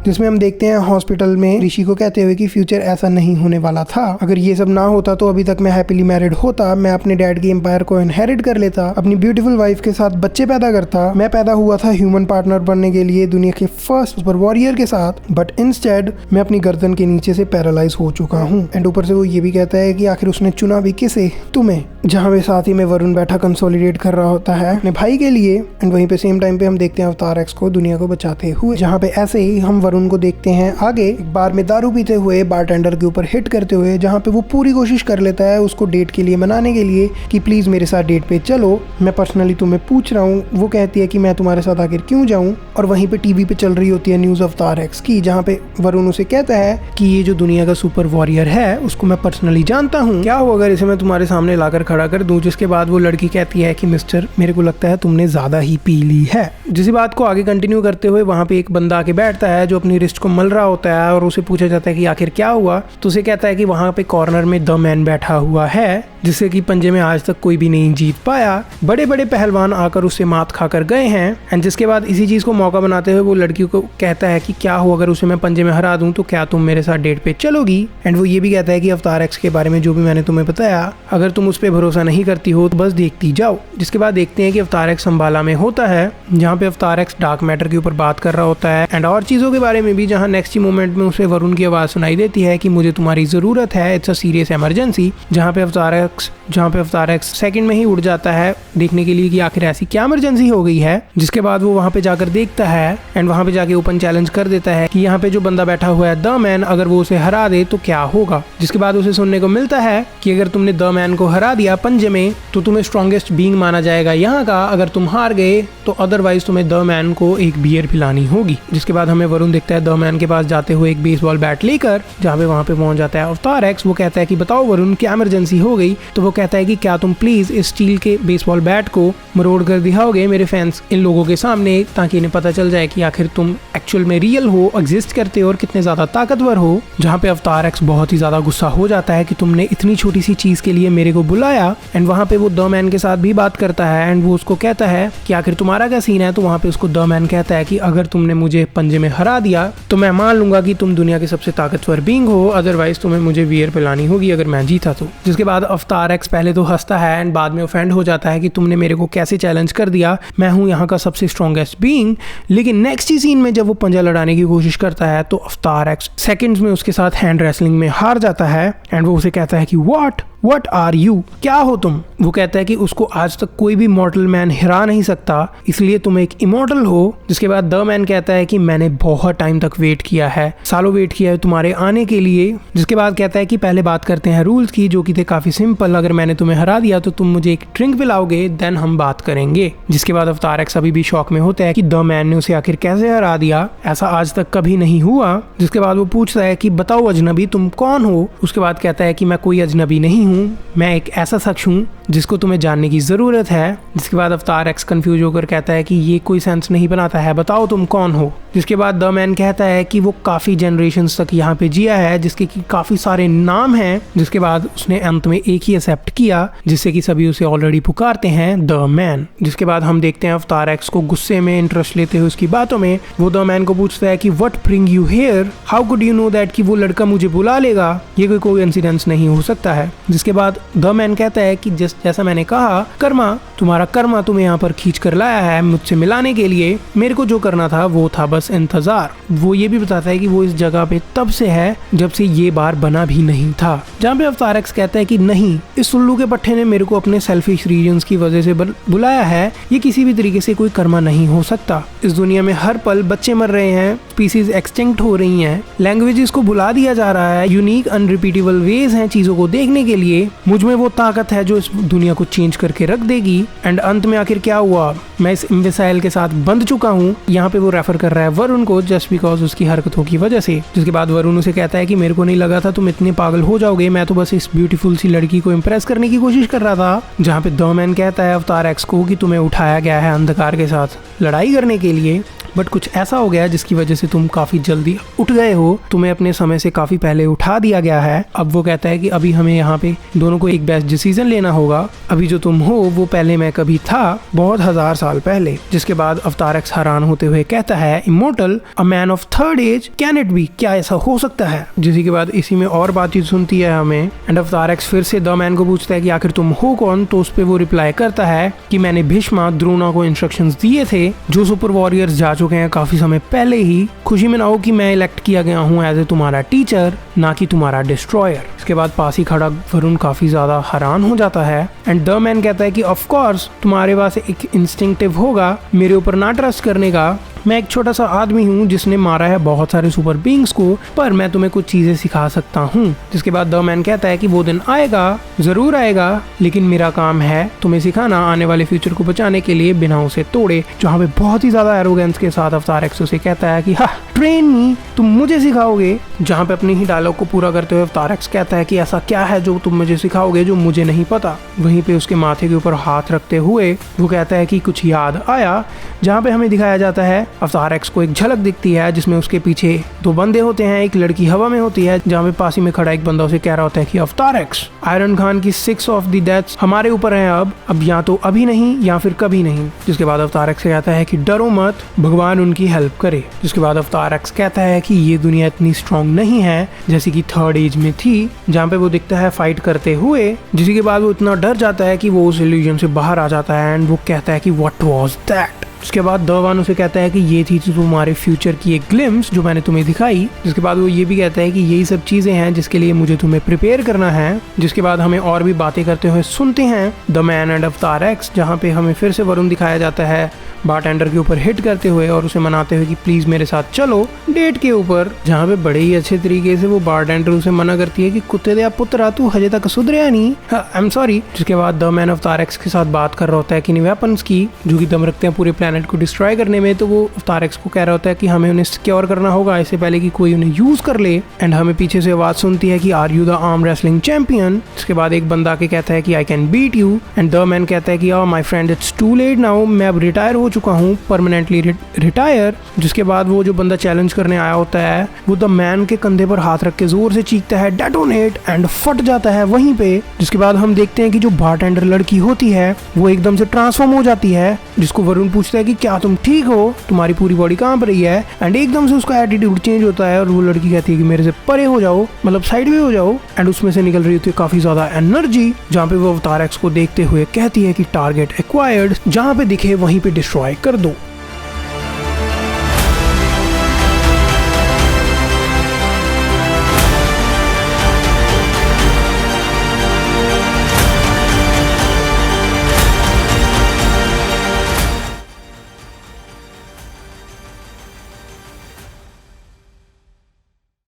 जिसमें हम देखते हैं हॉस्पिटल में ऋषि को कहते हुए कि फ्यूचर ऐसा नहीं होने वाला था, अगर ये सब ना होता तो अभी तक मैं हैप्पीली मैरिड होता, मैं अपने डैड की एम्पायर को इनहेरिट कर लेता, अपनी ब्यूटीफुल वाइफ के साथ बच्चे पैदा करता, मैं पैदा हुआ था ह्यूमन पार्टनर बनने के लिए दुनिया के फर्स्ट सुपर वॉरियर के साथ, बट इंस्टेड मैं अपनी गर्दन के नीचे से पैरालाइज हो चुका हूँ। एंड ऊपर से वो ये भी कहता है कि आखिर उसने चुना भी किसे, तुम्हें। जहाँ पे साथ ही में वरुण बैठा कंसोलिडेट कर रहा होता है अपने भाई के लिए। एंड वहीं पे सेम टाइम पे हम देखते हैं अवतार एक्स को दुनिया को बचाते हुए, जहाँ पे ऐसे ही हम वरुण को देखते हैं आगे एक बार में दारू पीते हुए बारटेंडर के ऊपर हिट करते हुए, जहाँ पे वो पूरी कोशिश कर लेता है उसको डेट के लिए मनाने के लिए कि प्लीज मेरे साथ डेट पे चलो, मैं पर्सनली तुम्हें पूछ रहा हूँ। वो कहती है कि मैं तुम्हारे साथ आखिर क्यों जाऊँ। और वहीं पे टीवी पे चल रही होती है न्यूज अवतार एक्स की, जहाँ पे वरुण उसे कहता है कि ये जो दुनिया का सुपर वॉरियर है उसको मैं पर्सनली जानता हूँ, क्या हो अगर इसे मैं तुम्हारे सामने लाकर खड़ा कर दूं। जिसके बाद वो लड़की कहती है कि मिस्टर मेरे को लगता है तुमने ज्यादा ही पी ली है। जिस बात को आगे कंटिन्यू करते हुए वहाँ पे एक बंदा आके बैठता है जो अपनी रिस्ट को मल रहा होता है और उसे पूछा जाता है कि आखिर क्या हुआ, तो उसे कहता है कि वहाँ पे कॉर्नर में द मैन बैठा हुआ है जिससे कि पंजे में आज तक कोई भी नहीं जीत पाया, बड़े बड़े पहलवान आकर उससे मात खाकर गए हैं। एंड जिसके बाद इसी चीज को मौका बनाते हुए वो लड़की को कहता है कि क्या हो अगर उसे मैं पंजे में हरा दूं तो क्या तुम मेरे साथ डेट पे चलोगी। एंड वो ये भी कहता है कि अवतार एक्स के बारे में जो भी मैंने तुम्हें बताया अगर तुम उस पर भरोसा नहीं करती हो तो बस देखती जाओ। जिसके बाद देखते हैं कि अवतार एक्स अंबाला में होता है, जहाँ पे अवतार एक्स डार्क मैटर के ऊपर बात कर रहा होता है एंड और चीजों के बारे में भी, जहाँ नेक्स्ट ही मोमेंट में उसे वरुण की आवाज सुनाई देती है कि मुझे तुम्हारी जरूरत है, इट्स अ सीरियस इमरजेंसी। जहाँ पे अवतार एक्स सेकंड में ही उड़ जाता है देखने के लिए कि आखिर ऐसी क्या इमरजेंसी हो गई है। जिसके बाद वो वहाँ पे जाकर देखता है एंड वहाँ पे जाके ओपन चैलेंज कर देता है कि यहाँ पे जो बंदा बैठा हुआ है द मैन, अगर वो उसे हरा दे तो क्या होगा। जिसके बाद उसे सुनने को मिलता है कि अगर तुमने द मैन को हरा दिया पंजे में तो तुम्हें स्ट्रॉन्गेस्ट बीइंग माना जाएगा यहाँ का, अगर तुम हार गए तो अदरवाइज तुम्हें द मैन को एक बियर पिलानी होगी। जिसके बाद हमें वरुण दिखता है द मैन के पास जाते हुए एक बेसबॉल बैट लेकर, जहाँ पे वहाँ पे पहुंच जाता है अवतार एक्स। वो कहता है कि बताओ वरुण क्या इमरजेंसी हो गई, तो वो कहता है कि क्या तुम प्लीज इस स्टील के बेसबॉल बैट को मरोड़ कर दिखाओगे मेरे फैंस इन लोगों के सामने, ताकि इन्हें पता चल जाए कि आखिर तुम एक्चुअल में रियल हो, एग्जिस्ट करते हो और कितने ज्यादा ताकतवर हो। जहाँ पे अवतार एक्स बहुत ही ज्यादा गुस्सा हो जाता है कि तुमने इतनी छोटी सी चीज के लिए मेरे को बुलाया। एंड वहाँ पे वो द मैन के साथ भी बात करता है एंड वो उसको कहता है कि आखिर तुम्हारा क्या सीन है। तो वहाँ पे उसको द मैन कहता है कि अगर तुमने मुझे पंजे में हरा दिया तो मैं मान लूंगा कि तुम दुनिया के सबसे ताकतवर बीइंग हो, अदरवाइज तुम्हें मुझे बियर पिलानी होगी अगर मैं जीता तो। जिसके बाद अवतार एक्स पहले तो हंसता है एंड बाद में ऑफेंड हो जाता है कि तुमने मेरे को कैसे चैलेंज कर दिया, मैं हूँ यहाँ का सबसे स्ट्रॉन्गेस्ट बीइंग। लेकिन नेक्स्ट ही सीन में जब वो पंजा लड़ाने की कोशिश करता है तो अवतार एक्स सेकंड्स में उसके साथ हैंड रेसलिंग में हार जाता है एंड वो उसे कहता है कि व्हाट आर यू, क्या हो तुम। वो कहता है कि उसको आज तक कोई भी मॉर्टल मैन हरा नहीं सकता, इसलिए तुम एक इमॉर्टल हो। जिसके बाद द मैन कहता है कि मैंने बहुत टाइम तक वेट किया है, सालों वेट किया है तुम्हारे आने के लिए। जिसके बाद कहता है कि पहले बात करते हैं रूल्स की, जो कि थे काफी सिंपल, अगर मैंने तुम्हें हरा दिया तो तुम मुझे एक ड्रिंक पिलाओगे, देन हम बात करेंगे। जिसके बाद अवतार एक्स अभी भी शॉक में होता है कि द मैन ने उसे आखिर कैसे हरा दिया, ऐसा आज तक कभी नहीं हुआ। जिसके बाद वो पूछता है कि बताओ अजनबी तुम कौन हो। उसके बाद कहता है कि मैं कोई अजनबी नहीं हूँ, मैं एक ऐसा शख्स हूँ जिसको तुम्हें जानने की जरूरत है। जिसके बाद अवतार एक्स कंफ्यूज होकर कहता है कि ये कोई सेंस नहीं बनाता है, बताओ तुम कौन हो। जिसके बाद द मैन कहता है कि वो काफी जनरेशंस तक यहाँ पे जिया है, जिसके कि काफी सारे नाम हैं। जिसके बाद उसने अंत में एक ही एक्सेप्ट किया, जिससे कि सभी उसे ऑलरेडी पुकारते हैं द मैन। जिसके बाद हम देखते हैं अवतार एक्स को गुस्से में इंटरेस्ट लेते हुए उसकी बातों में। वो द मैन को पूछता है कि what bring you here, how could you know that कि वो लड़का मुझे बुला लेगा, ये कोई इंसिडेंस नहीं हो सकता है। जिसके बाद द मैन कहता है कि जैसा मैंने कहा, तुम्हारा कर्मा तुम्हें यहाँ पर खींच कर लाया है मुझसे मिलाने के लिए, मेरे को जो करना था वो था बस इंतजार। वो ये भी बताता है कि वो इस जगह पे तब से है जब से ये बार बना भी नहीं था। जहाँ पे अवतार एक्स कहता है कि नहीं, इस सुल्लू के पट्टे ने मेरे को अपने सेल्फिश रीजंस की वजह से बुलाया है, ये किसी भी तरीके से कोई कर्मा नहीं हो सकता। इस दुनिया में हर पल बच्चे मर रहे हैं, स्पीसीज एक्सटिंक्ट हो रही हैं, लैंग्वेजेस को भुला दिया जा रहा है, यूनिक अनरिपीटेबल वेज हैं चीजों को देखने के लिए। मुझ में वो ताकत है जो इस दुनिया को चेंज करके रख देगी। एंड अंत में आखिर क्या हुआ, मैं इस इम्बिसाइल के साथ बंध चुका हूँ। यहाँ पे वो रेफर कर रहा है वरुण को, जस्ट बिकॉज उसकी हरकतों की वजह से। जिसके बाद वरुण उसे कहता है कि मेरे को नहीं लगा था तुम इतने पागल हो जाओगे, मैं तो बस इस ब्यूटीफुल सी लड़की को इम्प्रेस करने की कोशिश कर रहा था। जहाँ पे द मैन कहता है अवतार एक्स को कि तुम्हें उठाया गया है अंधकार के साथ लड़ाई करने के लिए, बट कुछ ऐसा हो गया जिसकी वजह से तुम काफी जल्दी उठ गए हो, तुम्हें अपने समय से काफी पहले उठा दिया गया है। अब वो कहता है कि अभी हमें यहाँ पे दोनों को एक बेस्ट डिसीजन लेना होगा। अभी जो तुम हो वो पहले मैं कभी था, बहुत 1000 साल पहले। जिसके बाद अवतार एक्स हैरान होते हुए कहता है, immortal, a man of third age, can it be, क्या ऐसा हो सकता है? जिसके बाद इसी में और बातचीत सुनती है हमें। एंड अवतार एक्स फिर से द मैन को पूछता है कि आखिर तुम हो कौन? तो उस पे वो रिप्लाई करता है कि मैंने भीष्मा द्रोणा को इंस्ट्रक्शंस दिए थे, जो सुपर वॉरियर्स जा चुके हैं काफी समय पहले ही। खुशी में ना हो कि मैं इलेक्ट किया गया हूँ एज ए तुम्हारा टीचर, ना कि तुम्हारा डिस्ट्रॉयर। इसके बाद पास ही खड़ा वरुण काफी ज्यादा हैरान हो जाता है। एंड द मैन कहता है कि ऑफ कोर्स तुम्हारे पास एक इंस्टिंक्टिव होगा मेरे ऊपर ना ट्रस्ट करने का। मैं एक छोटा सा आदमी हूँ जिसने मारा है बहुत सारे सुपर बीइंग्स को, पर मैं तुम्हें कुछ चीजें सिखा सकता हूँ। जिसके बाद द मैन कहता है कि वो दिन आएगा, जरूर आएगा, लेकिन मेरा काम है तुम्हें सिखाना आने वाले फ्यूचर को बचाने के लिए बिना उसे तोड़े। जहाँ पे बहुत ही ज्यादा एरोगेंस के साथ अवतार एक्स उसे कहता है कि हाँ, ट्रेन मी, तुम मुझे सिखाओगे। जहाँ पे अपनी ही डायलॉग को पूरा करते हुए अवतार एक्स कहता है कि ऐसा क्या है जो तुम मुझे सिखाओगे जो मुझे नहीं पता। वहीं पे उसके माथे के ऊपर हाथ रखते हुए वो कहता है कि कुछ याद आया। जहाँ पे हमें दिखाया जाता है अवतार एक्स को एक झलक दिखती है जिसमें उसके पीछे 2 बंदे होते हैं, एक लड़की हवा में होती है। जहाँ पे पास ही में खड़ा एक बंदा उसे कह रहा होता है कि अवतार एक्स, आयरन खान की 6 ऑफ द डेथ्स हमारे ऊपर हैं अब या तो अभी नहीं या फिर कभी नहीं। जिसके बाद अवतार एक्स कहता है कि डरो मत, भगवान उनकी हेल्प करे। जिसके बाद अवतार एक्स कहता है कि ये दुनिया इतनी स्ट्रांग नहीं है जैसे कि थर्ड एज में थी, जहाँ पे वो दिखता है फाइट करते हुए। जिसके बाद वो इतना डर जाता है कि वो उस इल्यूजन से बाहर आ जाता है एंड वो कहता है कि व्हाट वाज दैट। उसके बाद द वन उसे कहता है कि ये थी तुम्हारे फ्यूचर की एक ग्लिम्स जो मैंने तुम्हें दिखाई। जिसके बाद वो ये भी कहता है कि यही सब चीजें हैं जिसके लिए मुझे तुम्हें प्रिपेयर करना है। जिसके बाद हमें और भी बातें करते हुए सुनते हैं द मैन एंड अवतार एक्स, जहाँ पे हमें फिर से वरुण दिखाया जाता है बारटेंडर के ऊपर हिट करते हुए और उसे मनाते हुए कि प्लीज मेरे साथ चलो डेट के ऊपर। जहाँ पे बड़े ही अच्छे तरीके से वो बारटेंडर उसे मना करती है कि कुत्ते दे पुत्रा, तू हजे तक सुधरिया नहीं, आई एम सॉरी। जिसके बाद द मैन अवतार एक्स के साथ बात कर रहा होता है कि वेपन्स की जो कि दम रखते हैं पूरे प्लेनेट को डिस्ट्रॉय करने में। तो वो अवतार एक्स को कह रहा होता है कि हमें उन्हें सिक्योर करना होगा इससे पहले कि कोई उन्हें यूज कर ले। एंड हमें पीछे से आवाज सुनती है कि are you the arm wrestling champion. इसके बाद एक बंदा के कहता है कि I can beat you. And the man कहता है कि my friend, it's too late now, मैं अब रिटायर हो चुका हूँ, परमानेंटली रिटायर। जिसके बाद वो जो बंदा चैलेंज करने आया होता है वो द मैन के कंधे पर हाथ रख के जोर से चीखता है डेटोनेट, एंड फट जाता है वहीं पे। जिसके बाद हम देखते हैं कि जो बारटेंडर लड़की होती है वो एकदम से ट्रांसफॉर्म हो जाती है। जिसको वरुण पूछता है कि क्या तुम ठीक हो, तुम्हारी पूरी बॉडी कांप रही है। एंड एकदम से उसका एटीट्यूड चेंज होता है और वो लड़की कहती है कि मेरे से परे हो जाओ, मतलब साइड में हो जाओ। एंड उसमें से निकल रही होती है काफी ज्यादा एनर्जी, जहाँ पे वो अवतार एक्स को देखते हुए कहती है कि टारगेट एक्वायर्ड, जहाँ पे दिखे वहीं पे डिस्ट्रॉय कर दो।